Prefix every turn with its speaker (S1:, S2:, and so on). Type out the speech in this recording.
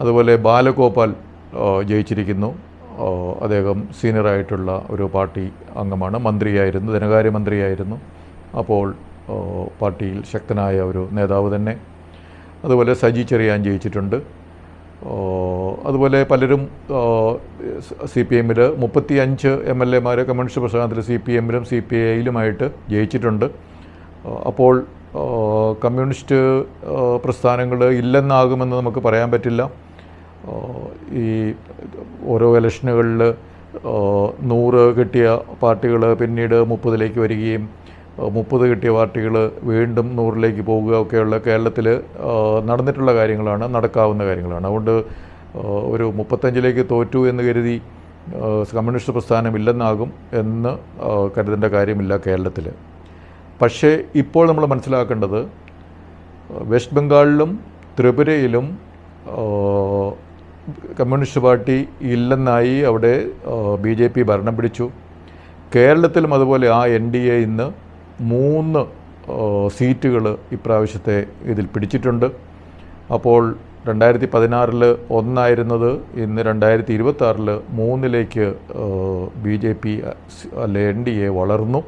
S1: അതുപോലെ ബാലഗോപാൽ ജയിച്ചിരിക്കുന്നു. അദ്ദേഹം സീനിയറായിട്ടുള്ള ഒരു പാർട്ടി അംഗമാണ്, മന്ത്രിയായിരുന്നു, ധനകാര്യമന്ത്രിയായിരുന്നു. അപ്പോൾ പാർട്ടിയിൽ ശക്തനായ ഒരു നേതാവ് തന്നെ. അതുപോലെ സജി ചെറിയാൻ ജയിച്ചിട്ടുണ്ട്. അതുപോലെ പലരും CPM 35 MLA കമ്മ്യൂണിസ്റ്റ് പ്രസ്ഥാനത്തിൽ CPM CPI ജയിച്ചിട്ടുണ്ട്. അപ്പോൾ കമ്മ്യൂണിസ്റ്റ് പ്രസ്ഥാനങ്ങൾ ഇല്ലെന്നാകുമെന്ന് നമുക്ക് പറയാൻ പറ്റില്ല. ഈ ഓരോ ഇലക്ഷനുകളിൽ 100 കിട്ടിയ പാർട്ടികൾ പിന്നീട് 30 വരികയും 30 കിട്ടിയ പാർട്ടികൾ വീണ്ടും 100 പോകുക ഒക്കെയുള്ള കേരളത്തിൽ നടന്നിട്ടുള്ള കാര്യങ്ങളാണ്, നടക്കാവുന്ന കാര്യങ്ങളാണ്. അതുകൊണ്ട് ഒരു 35 തോറ്റു എന്ന് കരുതി കമ്മ്യൂണിസ്റ്റ് പ്രസ്ഥാനം ഇല്ലെന്നാകും എന്ന് കരുതേണ്ട കാര്യമില്ല കേരളത്തിൽ. പക്ഷേ ഇപ്പോൾ നമ്മൾ മനസ്സിലാക്കേണ്ടത് വെസ്റ്റ് ബംഗാളിലും ത്രിപുരയിലും കമ്മ്യൂണിസ്റ്റ് പാർട്ടി ഇല്ലെന്നായി അവിടെ BJP ഭരണം പിടിച്ചു. കേരളത്തിലും അതുപോലെ ആ NDA ഇന്ന് 3 സീറ്റുകൾ ഇപ്രാവശ്യത്തെ ഇതിൽ പിടിച്ചിട്ടുണ്ട്. അപ്പോൾ 2016 1 ഇന്ന് 2026 3 BJP അല്ലെ NDA വളർന്നു.